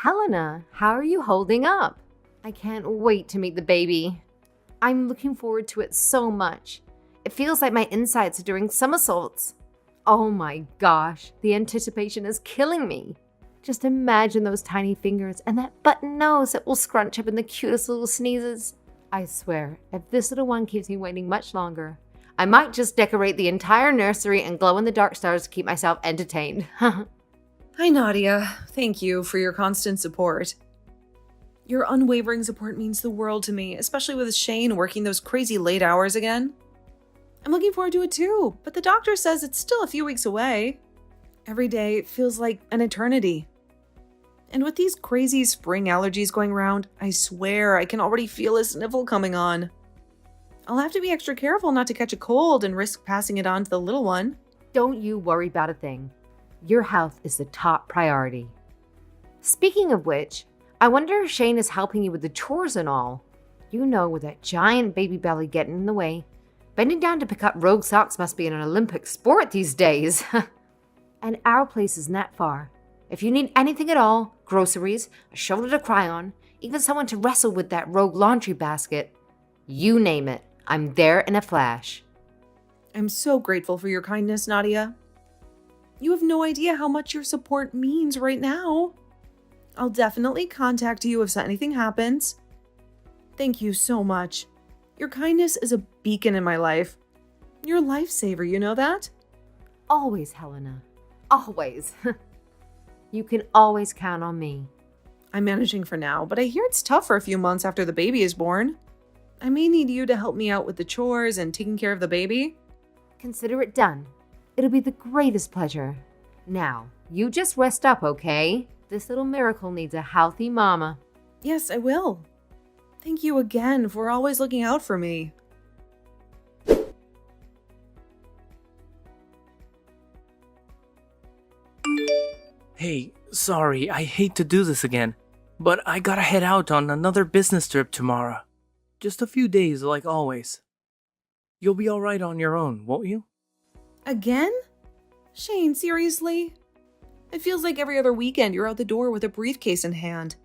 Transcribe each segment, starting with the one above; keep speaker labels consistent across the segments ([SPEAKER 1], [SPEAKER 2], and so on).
[SPEAKER 1] Helena, how are you holding up? I can't wait to meet the baby. I'm looking forward to it so much. It feels like my insides are doing somersaults. Oh my gosh, the anticipation is killing me. Just imagine those tiny fingers and that button nose that will scrunch up in the cutest little sneezes. I swear, if this little one keeps me waiting much longer, I might just decorate the entire nursery and glow-in-the-dark stars to keep myself entertained.
[SPEAKER 2] Hi, Nadia. Thank you for your constant support. Your unwavering support means the world to me, especially with Shane working those crazy late hours again. I'm looking forward to it too, but the doctor says it's still a few weeks away. Every day feels like an eternity. And with these crazy spring allergies going around, I swear I can already feel a sniffle coming on. I'll have to be extra careful not to catch a cold and risk passing it on to the little one.
[SPEAKER 1] Don't you worry about a thing. Your health is the top priority. Speaking of which, I wonder if Shane is helping you with the chores and all. You know, with that giant baby belly getting in the way, bending down to pick up rogue socks must be an Olympic sport these days. And our place isn't that far. If you need anything at all, groceries, a shoulder to cry on, even someone to wrestle with that rogue laundry basket, you name it, I'm there in a flash.
[SPEAKER 2] I'm so grateful for your kindness, Nadia. You have no idea how much your support means right now. I'll definitely contact you if anything happens. Thank you so much. Your kindness is a beacon in my life. You're a lifesaver, you know that?
[SPEAKER 1] Always, Helena. Always. You can always count on me.
[SPEAKER 2] I'm managing for now, but I hear it's tough for a few months after the baby is born. I may need you to help me out with the chores and taking care of the baby.
[SPEAKER 1] Consider it done. It'll be the greatest pleasure. Now, you just rest up, okay? This little miracle needs a healthy mama.
[SPEAKER 2] Yes, I will. Thank you again for always looking out for me.
[SPEAKER 3] Hey, sorry, I hate to do this again, but I gotta head out on another business trip tomorrow. Just a few days, like always. You'll be alright on your own, won't you?
[SPEAKER 2] Again? Shane, seriously? It feels like every other weekend you're out the door with a briefcase in hand.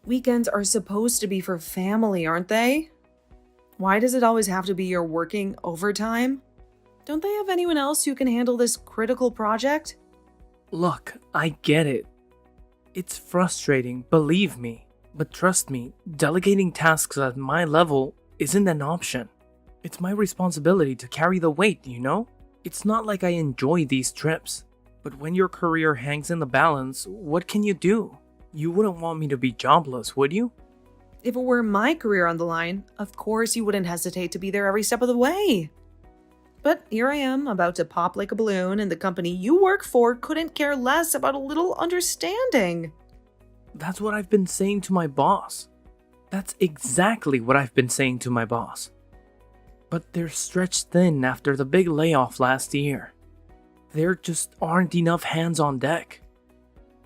[SPEAKER 2] Weekends are supposed to be for family, aren't they? Why does it always have to be your working overtime? Don't they have anyone else who can handle this critical project?
[SPEAKER 3] Look, I get it. It's frustrating, believe me. But trust me, delegating tasks at my level isn't an option. It's my responsibility to carry the weight, you know? It's not like I enjoy these trips. But when your career hangs in the balance, what can you do? You wouldn't want me to be jobless, would you?
[SPEAKER 2] If it were my career on the line, of course you wouldn't hesitate to be there every step of the way. But here I am, about to pop like a balloon, and the company you work for couldn't care less about a little understanding.
[SPEAKER 3] That's what I've been saying to my boss. That's exactly what I've been saying to my boss. But they're stretched thin after the big layoff last year. There just aren't enough hands on deck.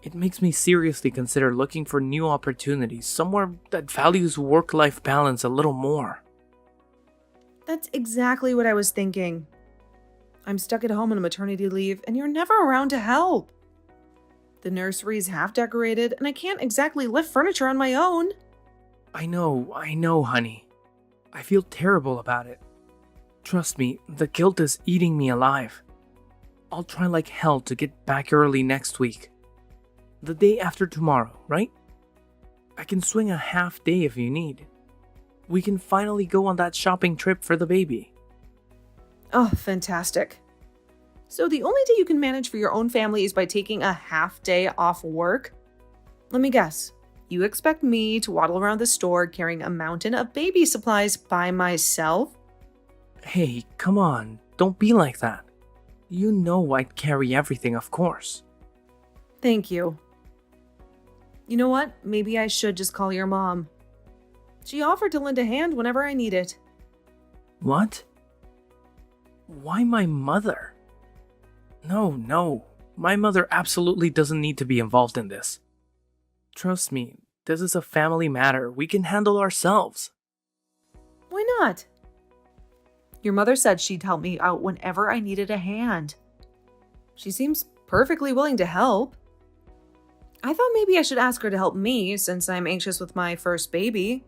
[SPEAKER 3] It makes me seriously consider looking for new opportunities somewhere that values work-life balance a little more.
[SPEAKER 2] That's exactly what I was thinking. I'm stuck at home on maternity leave, and you're never around to help. The nursery's half decorated, and I can't exactly lift furniture on my own.
[SPEAKER 3] I know, honey. I feel terrible about it. Trust me, the guilt is eating me alive. I'll try like hell to get back early next week. The day after tomorrow, right? I can swing a half day if you need. We can finally go on that shopping trip for the baby.
[SPEAKER 2] Oh, fantastic. So the only day you can manage for your own family is by taking a half day off work? Let me guess. You expect me to waddle around the store carrying a mountain of baby supplies by myself?
[SPEAKER 3] Hey, come on, don't be like that. You know I'd carry everything, of course.
[SPEAKER 2] Thank you. You know what? Maybe I should just call your mom. She offered to lend a hand whenever I need it.
[SPEAKER 3] What? Why my mother? No, my mother absolutely doesn't need to be involved in this. Trust me, this is a family matter we can handle ourselves.
[SPEAKER 2] Why not? Your mother said she'd help me out whenever I needed a hand. She seems perfectly willing to help. I thought maybe I should ask her to help me since I'm anxious with my first baby.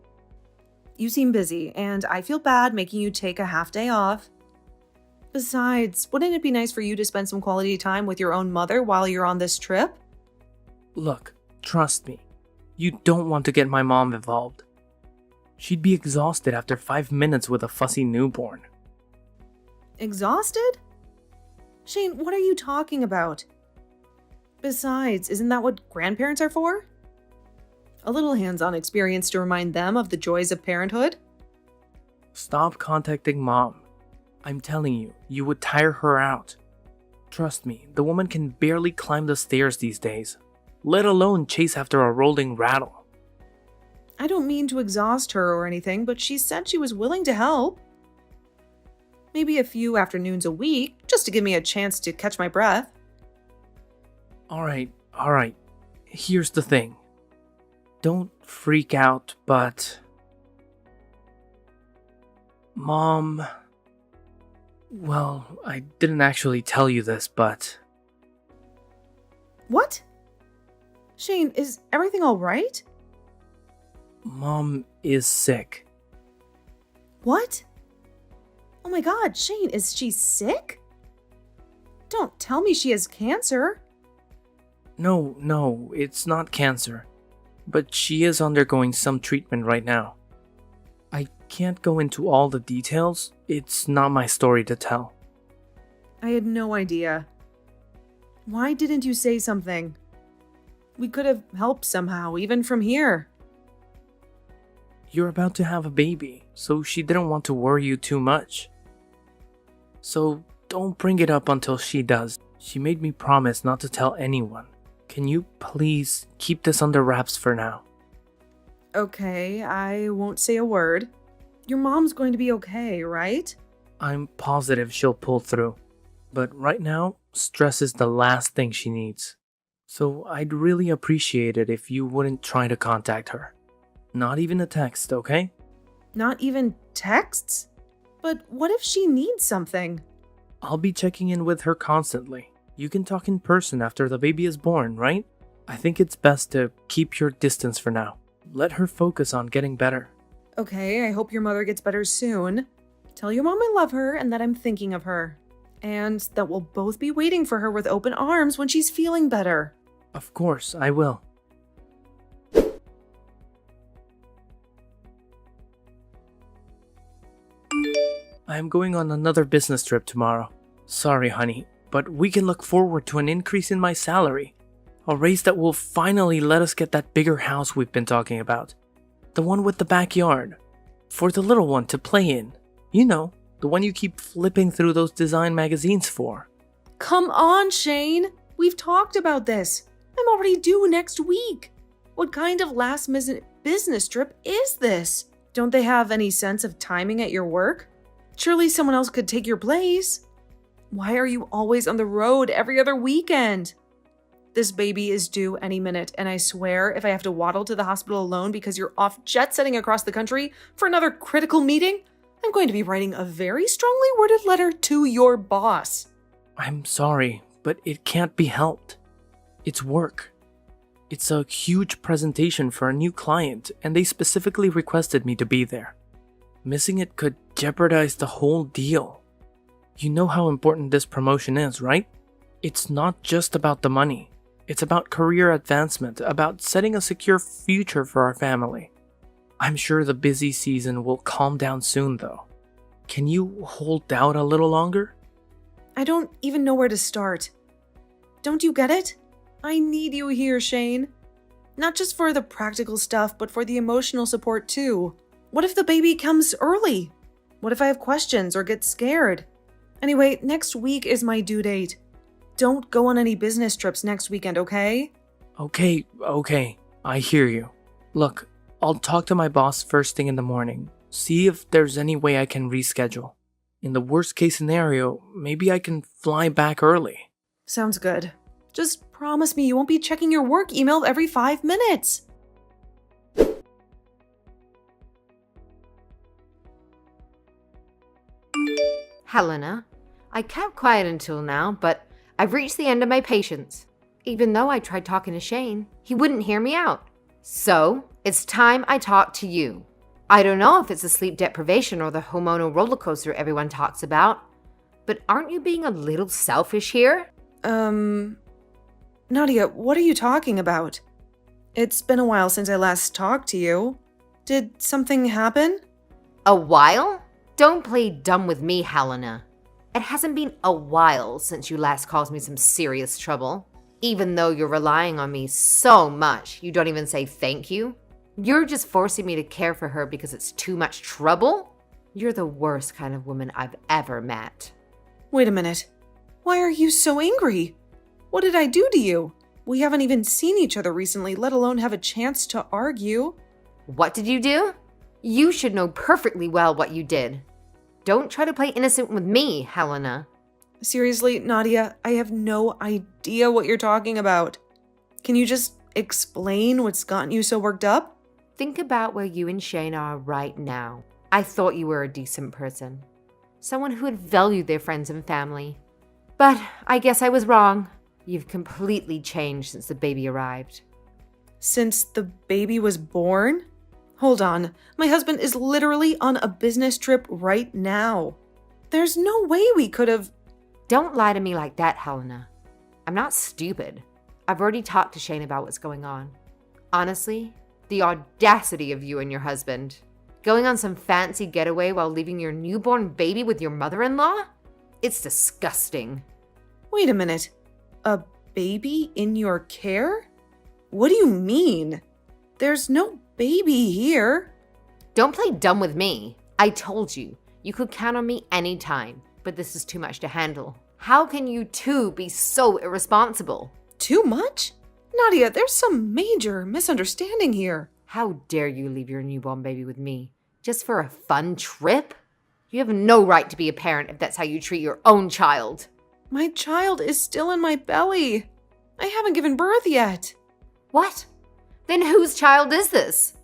[SPEAKER 2] You seem busy, and I feel bad making you take a half day off. Besides, wouldn't it be nice for you to spend some quality time with your own mother while you're on this trip?
[SPEAKER 3] Look, trust me. You don't want to get my mom involved. She'd be exhausted after 5 minutes with a fussy newborn.
[SPEAKER 2] Exhausted? Shane, what are you talking about? Besides, isn't that what grandparents are for? A little hands-on experience to remind them of the joys of parenthood?
[SPEAKER 3] Stop contacting mom. I'm telling you, you would tire her out. Trust me, the woman can barely climb the stairs these days, let alone chase after a rolling rattle.
[SPEAKER 2] I don't mean to exhaust her or anything, but she said she was willing to help. Maybe a few afternoons a week, just to give me a chance to catch my breath.
[SPEAKER 3] Alright. Here's the thing. Don't freak out, but... Mom... Well, I didn't actually tell you this, but...
[SPEAKER 2] What? Shane, is everything all right?
[SPEAKER 3] Mom is sick.
[SPEAKER 2] What? Oh my god, Shane, is she sick? Don't tell me she has cancer.
[SPEAKER 3] No, it's not cancer. But she is undergoing some treatment right now. I can't go into all the details. It's not my story to tell.
[SPEAKER 2] I had no idea. Why didn't you say something? We could have helped somehow, even from here.
[SPEAKER 3] You're about to have a baby, so she didn't want to worry you too much. So don't bring it up until she does. She made me promise not to tell anyone. Can you please keep this under wraps for now?
[SPEAKER 2] Okay, I won't say a word. Your mom's going to be okay, right?
[SPEAKER 3] I'm positive she'll pull through. But right now, stress is the last thing she needs. So I'd really appreciate it if you wouldn't try to contact her. Not even a text, okay?
[SPEAKER 2] Not even texts? But what if she needs something?
[SPEAKER 3] I'll be checking in with her constantly. You can talk in person after the baby is born, right? I think it's best to keep your distance for now. Let her focus on getting better.
[SPEAKER 2] Okay, I hope your mother gets better soon. Tell your mom I love her and that I'm thinking of her. And that we'll both be waiting for her with open arms when she's feeling better.
[SPEAKER 3] Of course, I will. I am going on another business trip tomorrow. Sorry, honey, but we can look forward to an increase in my salary. A raise that will finally let us get that bigger house we've been talking about. The one with the backyard. For the little one to play in. You know, the one you keep flipping through those design magazines for.
[SPEAKER 2] Come on, Shane. We've talked about this. I'm already due next week. What kind of last-minute business trip is this? Don't they have any sense of timing at your work? Surely someone else could take your place. Why are you always on the road every other weekend? This baby is due any minute, and I swear if I have to waddle to the hospital alone because you're off jet-setting across the country for another critical meeting, I'm going to be writing a very strongly worded letter to your boss.
[SPEAKER 3] I'm sorry, but it can't be helped. It's work. It's a huge presentation for a new client, and they specifically requested me to be there. Missing it could jeopardize the whole deal. You know how important this promotion is, right? It's not just about the money. It's about career advancement, about setting a secure future for our family. I'm sure the busy season will calm down soon, though. Can you hold out a little longer?
[SPEAKER 2] I don't even know where to start. Don't you get it? I need you here, Shane. Not just for the practical stuff, but for the emotional support too. What if the baby comes early? What if I have questions or get scared? Anyway, next week is my due date. Don't go on any business trips next weekend, okay?
[SPEAKER 3] Okay. I hear you. Look, I'll talk to my boss first thing in the morning. See if there's any way I can reschedule. In the worst case scenario, maybe I can fly back early.
[SPEAKER 2] Sounds good. Just promise me you won't be checking your work email every 5 minutes.
[SPEAKER 1] Helena, I kept quiet until now, but I've reached the end of my patience. Even though I tried talking to Shane, he wouldn't hear me out. So, it's time I talk to you. I don't know if it's the sleep deprivation or the hormonal roller coaster everyone talks about, but aren't you being a little selfish here?
[SPEAKER 2] Nadia, what are you talking about? It's been a while since I last talked to you. Did something happen?
[SPEAKER 1] A while? Don't play dumb with me, Helena. It hasn't been a while since you last caused me some serious trouble. Even though you're relying on me so much, you don't even say thank you. You're just forcing me to care for her because it's too much trouble? You're the worst kind of woman I've ever met.
[SPEAKER 2] Wait a minute. Why are you so angry? What did I do to you? We haven't even seen each other recently, let alone have a chance to argue.
[SPEAKER 1] What did you do? You should know perfectly well what you did. Don't try to play innocent with me, Helena.
[SPEAKER 2] Seriously, Nadia, I have no idea what you're talking about. Can you just explain what's gotten you so worked up?
[SPEAKER 1] Think about where you and Shane are right now. I thought you were a decent person. Someone who would value their friends and family. But I guess I was wrong. You've completely changed since the baby arrived.
[SPEAKER 2] Since the baby was born? Hold on, my husband is literally on a business trip right now. There's no way we could have...
[SPEAKER 1] Don't lie to me like that, Helena. I'm not stupid. I've already talked to Shane about what's going on. Honestly, the audacity of you and your husband. Going on some fancy getaway while leaving your newborn baby with your mother-in-law? It's disgusting.
[SPEAKER 2] Wait a minute. A baby in your care? What do you mean? There's no baby here.
[SPEAKER 1] Don't play dumb with me. I told you, you could count on me anytime, but this is too much to handle. How can you two be so irresponsible?
[SPEAKER 2] Too much? Nadia, there's some major misunderstanding here.
[SPEAKER 1] How dare you leave your newborn baby with me? Just for a fun trip? You have no right to be a parent if that's how you treat your own child.
[SPEAKER 2] My child is still in my belly. I haven't given birth yet.
[SPEAKER 1] What? Then whose child is this?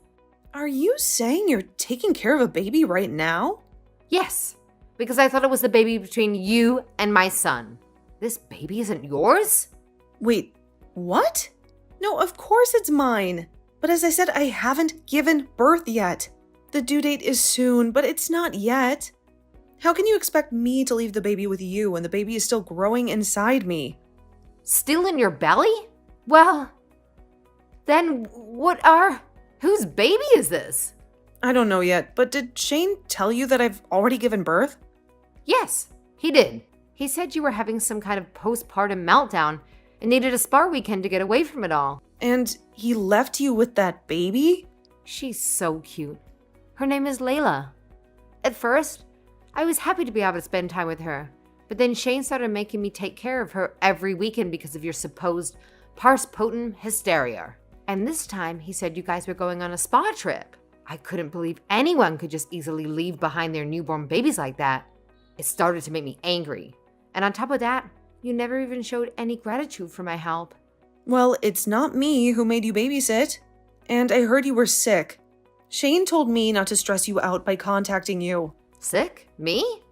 [SPEAKER 2] Are you saying you're taking care of a baby right now?
[SPEAKER 1] Yes, because I thought it was the baby between you and my son. This baby isn't yours?
[SPEAKER 2] Wait, what? No, of course it's mine. But as I said, I haven't given birth yet. The due date is soon, but it's not yet. How can you expect me to leave the baby with you when the baby is still growing inside me?
[SPEAKER 1] Still in your belly? Well, then whose baby is this?
[SPEAKER 2] I don't know yet, but did Shane tell you that I've already given birth?
[SPEAKER 1] Yes, he did. He said you were having some kind of postpartum meltdown and needed a spa weekend to get away from it all.
[SPEAKER 2] And he left you with that baby?
[SPEAKER 1] She's so cute. Her name is Layla. At first, I was happy to be able to spend time with her, but then Shane started making me take care of her every weekend because of your supposed postpartum hysteria. And this time, he said you guys were going on a spa trip. I couldn't believe anyone could just easily leave behind their newborn babies like that. It started to make me angry. And on top of that, you never even showed any gratitude for my help.
[SPEAKER 2] Well, it's not me who made you babysit. And I heard you were sick. Shane told me not to stress you out by contacting you.
[SPEAKER 1] Sick? Me?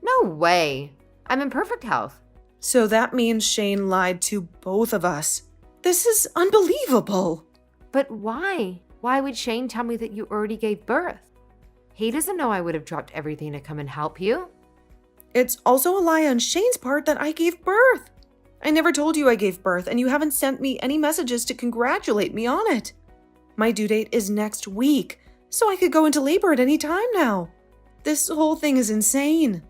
[SPEAKER 1] No way. I'm in perfect health.
[SPEAKER 2] So that means Shane lied to both of us. This is unbelievable.
[SPEAKER 1] But why? Why would Shane tell me that you already gave birth? He doesn't know I would have dropped everything to come and help you.
[SPEAKER 2] It's also a lie on Shane's part that I gave birth. I never told you I gave birth, and you haven't sent me any messages to congratulate me on it. My due date is next week, so I could go into labor at any time now. This whole thing is insane.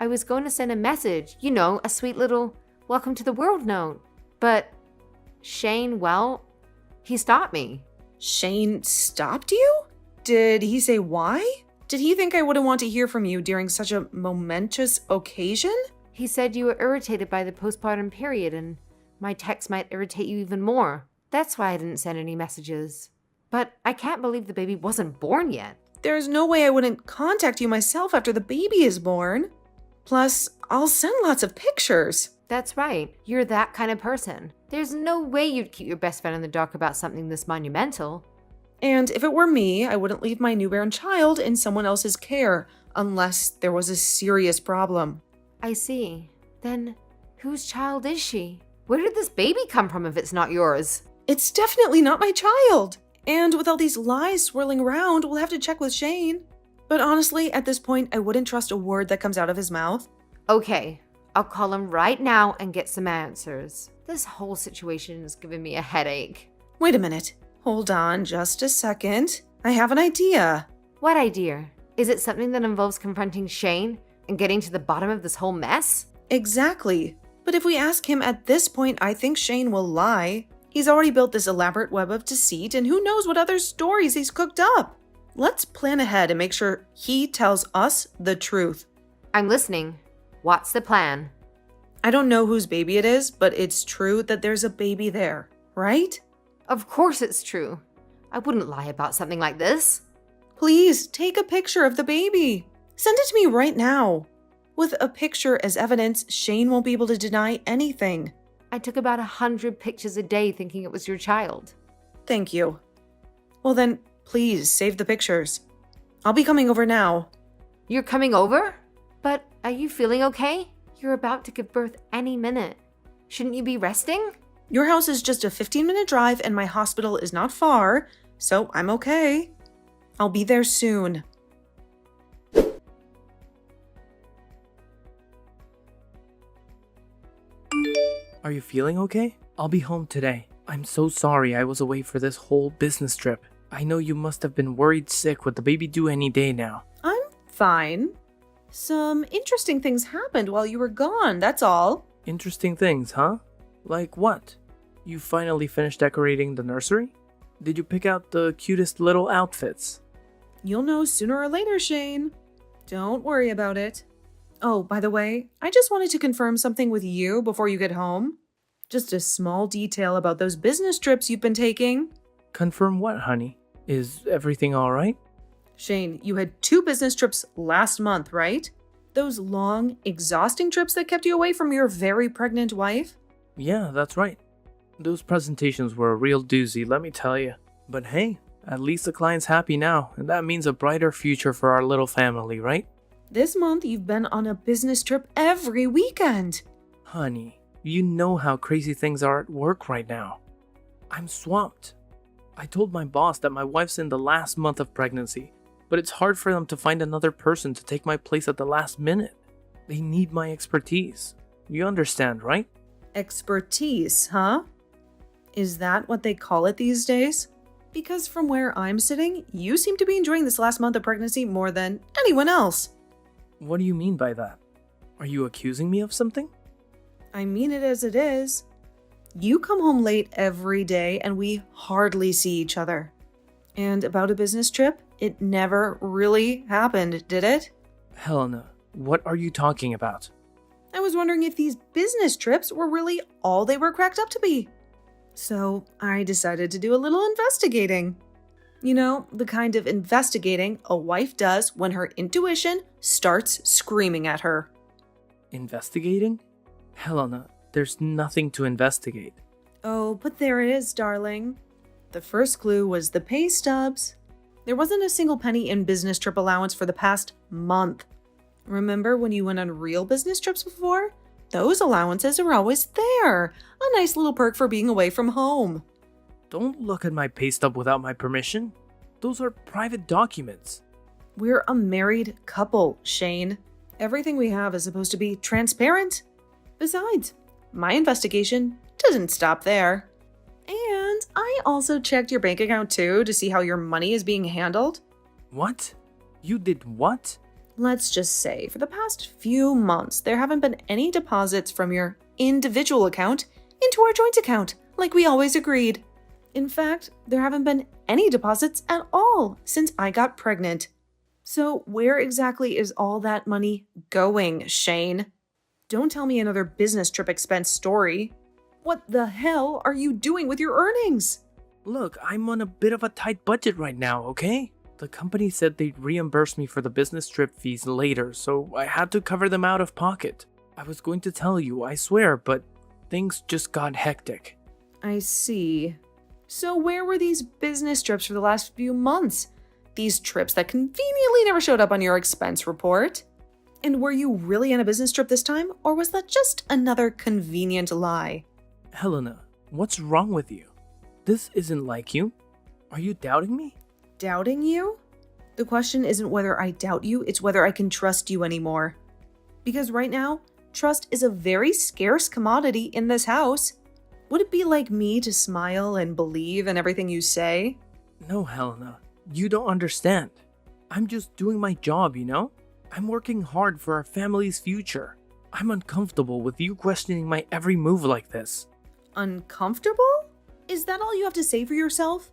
[SPEAKER 1] I was going to send a message, a sweet little welcome to the world note. But Shane, well, he stopped me.
[SPEAKER 2] Shane stopped you? Did he say why? Did he think I wouldn't want to hear from you during such a momentous occasion?
[SPEAKER 1] He said you were irritated by the postpartum period and my text might irritate you even more. That's why I didn't send any messages. But I can't believe the baby wasn't born yet.
[SPEAKER 2] There's no way I wouldn't contact you myself after the baby is born. Plus, I'll send lots of pictures.
[SPEAKER 1] That's right. You're that kind of person. There's no way you'd keep your best friend in the dark about something this monumental.
[SPEAKER 2] And if it were me, I wouldn't leave my newborn child in someone else's care unless there was a serious problem.
[SPEAKER 1] I see. Then whose child is she? Where did this baby come from if it's not yours?
[SPEAKER 2] It's definitely not my child. And with all these lies swirling around, we'll have to check with Shane. But honestly, at this point, I wouldn't trust a word that comes out of his mouth.
[SPEAKER 1] Okay, I'll call him right now and get some answers. This whole situation is giving me a headache.
[SPEAKER 2] Wait a minute. Hold on just a second. I have an idea.
[SPEAKER 1] What idea? Is it something that involves confronting Shane and getting to the bottom of this whole mess?
[SPEAKER 2] Exactly. But if we ask him at this point, I think Shane will lie. He's already built this elaborate web of deceit, and who knows what other stories he's cooked up. Let's plan ahead and make sure he tells us the truth.
[SPEAKER 1] I'm listening. What's the plan?
[SPEAKER 2] I don't know whose baby it is, but it's true that there's a baby there, right?
[SPEAKER 1] Of course it's true. I wouldn't lie about something like this.
[SPEAKER 2] Please take a picture of the baby. Send it to me right now. With a picture as evidence, Shane won't be able to deny anything.
[SPEAKER 1] I took about 100 pictures a day thinking it was your child.
[SPEAKER 2] Thank you. Well then, please save the pictures. I'll be coming over now.
[SPEAKER 1] You're coming over? But are you feeling okay? You're about to give birth any minute. Shouldn't you be resting?
[SPEAKER 2] Your house is just a 15-minute drive and my hospital is not far, so I'm okay. I'll be there soon.
[SPEAKER 3] Are you feeling okay? I'll be home today. I'm so sorry I was away for this whole business trip. I know you must have been worried sick with the baby due any day now.
[SPEAKER 2] I'm fine. Some interesting things happened while you were gone, that's all.
[SPEAKER 3] Interesting things, huh? Like what? You finally finished decorating the nursery? Did you pick out the cutest little outfits?
[SPEAKER 2] You'll know sooner or later, Shane. Don't worry about it. Oh, by the way, I just wanted to confirm something with you before you get home. Just a small detail about those business trips you've been taking.
[SPEAKER 3] Confirm what, honey? Is everything alright?
[SPEAKER 2] Shane, you had 2 business trips last month, right? Those long, exhausting trips that kept you away from your very pregnant wife?
[SPEAKER 3] Yeah, that's right. Those presentations were a real doozy, let me tell you. But hey, at least the client's happy now, and that means a brighter future for our little family, right?
[SPEAKER 2] This month, you've been on a business trip every weekend.
[SPEAKER 3] Honey, you know how crazy things are at work right now. I'm swamped. I told my boss that my wife's in the last month of pregnancy, but it's hard for them to find another person to take my place at the last minute. They need my expertise. You understand, right?
[SPEAKER 2] Expertise, huh? Is that what they call it these days? Because from where I'm sitting, you seem to be enjoying this last month of pregnancy more than anyone else.
[SPEAKER 3] What do you mean by that? Are you accusing me of something?
[SPEAKER 2] I mean it as it is. You come home late every day and we hardly see each other. And about a business trip, it never really happened, did it?
[SPEAKER 3] Helena, what are you talking about?
[SPEAKER 2] I was wondering if these business trips were really all they were cracked up to be. So I decided to do a little investigating. You know, the kind of investigating a wife does when her intuition starts screaming at her.
[SPEAKER 3] Investigating? Helena, there's nothing to investigate.
[SPEAKER 2] Oh, but there is, darling. The first clue was the pay stubs. There wasn't a single penny in business trip allowance for the past month. Remember when you went on real business trips before? Those allowances are always there. A nice little perk for being away from home.
[SPEAKER 3] Don't look at my pay stub without my permission. Those are private documents.
[SPEAKER 2] We're a married couple, Shane. Everything we have is supposed to be transparent. Besides, my investigation doesn't stop there. And I also checked your bank account too to see how your money is being handled.
[SPEAKER 3] What? You did what?
[SPEAKER 2] Let's just say, for the past few months, there haven't been any deposits from your individual account into our joint account, like we always agreed. In fact, there haven't been any deposits at all since I got pregnant. So where exactly is all that money going, Shane? Don't tell me another business trip expense story. What the hell are you doing with your earnings?
[SPEAKER 3] Look, I'm on a bit of a tight budget right now, okay? The company said they'd reimburse me for the business trip fees later, so I had to cover them out of pocket. I was going to tell you, I swear, but things just got hectic.
[SPEAKER 2] I see. So where were these business trips for the last few months? These trips that conveniently never showed up on your expense report? And were you really on a business trip this time, or was that just another convenient lie?
[SPEAKER 3] Helena, what's wrong with you? This isn't like you. Are you doubting me?
[SPEAKER 2] Doubting you? The question isn't whether I doubt you, it's whether I can trust you anymore. Because right now, trust is a very scarce commodity in this house. Would it be like me to smile and believe in everything you say?
[SPEAKER 3] No, Helena, you don't understand. I'm just doing my job, you know? I'm working hard for our family's future. I'm uncomfortable with you questioning my every move like this.
[SPEAKER 2] Uncomfortable? Is that all you have to say for yourself?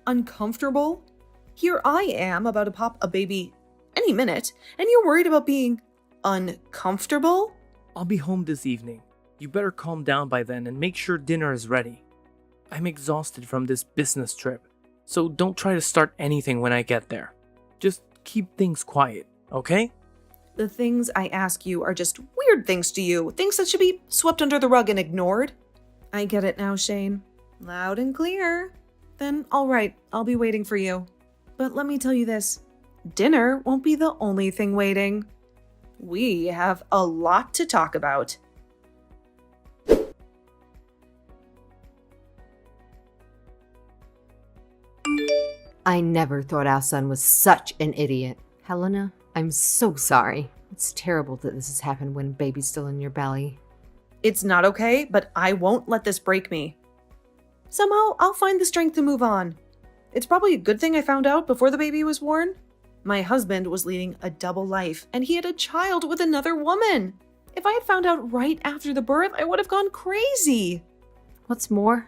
[SPEAKER 2] Uncomfortable? Here I am about to pop a baby any minute, and you're worried about being uncomfortable?
[SPEAKER 3] I'll be home this evening. You better calm down by then and make sure dinner is ready. I'm exhausted from this business trip, so don't try to start anything when I get there. Just keep things quiet, okay?
[SPEAKER 2] The things I ask you are just weird things to you, things that should be swept under the rug and ignored. I get it now, Shane. Loud and clear. Then, all right, I'll be waiting for you. But let me tell you this, dinner won't be the only thing waiting. We have a lot to talk about.
[SPEAKER 1] I never thought our son was such an idiot. Helena, I'm so sorry. It's terrible that this has happened when baby's still in your belly.
[SPEAKER 2] It's not okay, but I won't let this break me. Somehow, I'll find the strength to move on. It's probably a good thing I found out before the baby was born. My husband was leading a double life, and he had a child with another woman. If I had found out right after the birth, I would have gone crazy.
[SPEAKER 1] What's more,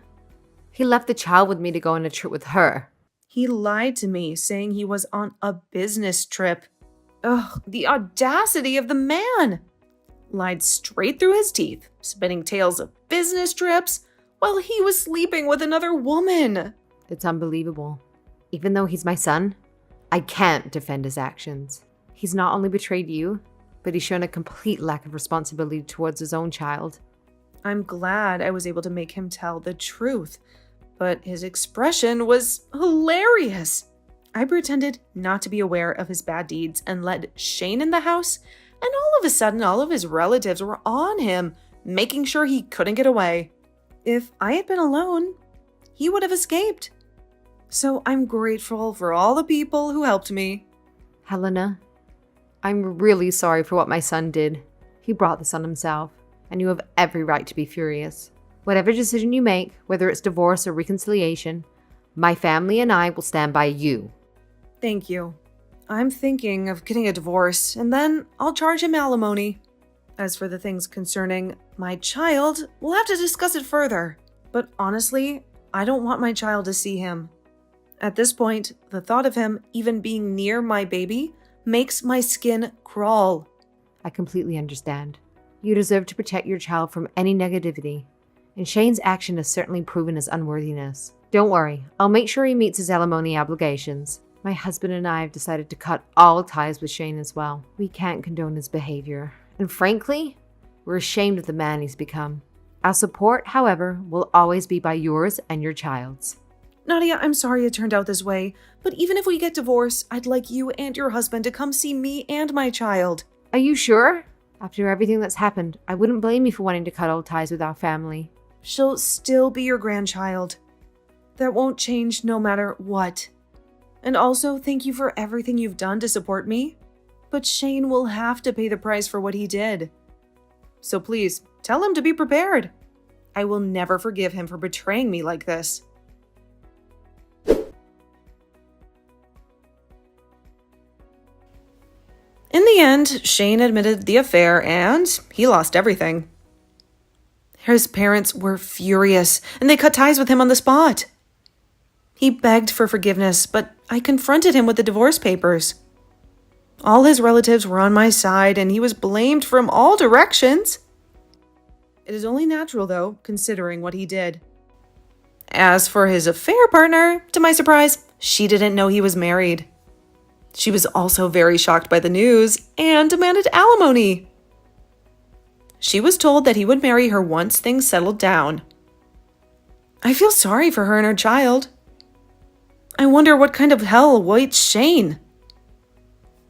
[SPEAKER 1] he left the child with me to go on a trip with her.
[SPEAKER 2] He lied to me, saying he was on a business trip. Ugh, the audacity of the man! Lied straight through his teeth, spinning tales of business trips while he was sleeping with another woman.
[SPEAKER 1] It's unbelievable. Even though he's my son, I can't defend his actions. He's not only betrayed you, but he's shown a complete lack of responsibility towards his own child.
[SPEAKER 2] I'm glad I was able to make him tell the truth, but his expression was hilarious. I pretended not to be aware of his bad deeds and let Shane in the house, and all of a sudden all of his relatives were on him, making sure he couldn't get away. If I had been alone, he would have escaped. So I'm grateful for all the people who helped me.
[SPEAKER 1] Helena, I'm really sorry for what my son did. He brought this on himself, and you have every right to be furious. Whatever decision you make, whether it's divorce or reconciliation, my family and I will stand by you.
[SPEAKER 2] Thank you. I'm thinking of getting a divorce, and then I'll charge him alimony. As for the things concerning my child, we'll have to discuss it further. But honestly, I don't want my child to see him. At this point, the thought of him even being near my baby makes my skin crawl.
[SPEAKER 1] I completely understand. You deserve to protect your child from any negativity, and Shane's action has certainly proven his unworthiness. Don't worry, I'll make sure he meets his alimony obligations. My husband and I have decided to cut all ties with Shane as well. We can't condone his behavior, and frankly, we're ashamed of the man he's become. Our support, however, will always be by yours and your child's.
[SPEAKER 2] Nadia, I'm sorry it turned out this way, but even if we get divorced, I'd like you and your husband to come see me and my child.
[SPEAKER 1] Are you sure? After everything that's happened, I wouldn't blame you for wanting to cut all ties with our family.
[SPEAKER 2] She'll still be your grandchild. That won't change no matter what. And also, thank you for everything you've done to support me. But Shane will have to pay the price for what he did. So please, tell him to be prepared. I will never forgive him for betraying me like this. In the end, Shane admitted the affair and he lost everything. His parents were furious and they cut ties with him on the spot. He begged for forgiveness, but I confronted him with the divorce papers. All his relatives were on my side and he was blamed from all directions. It is only natural, though, considering what he did. As for his affair partner, to my surprise, she didn't know he was married. She was also very shocked by the news and demanded alimony. She was told that he would marry her once things settled down. I feel sorry for her and her child. I wonder what kind of hell awaits Shane.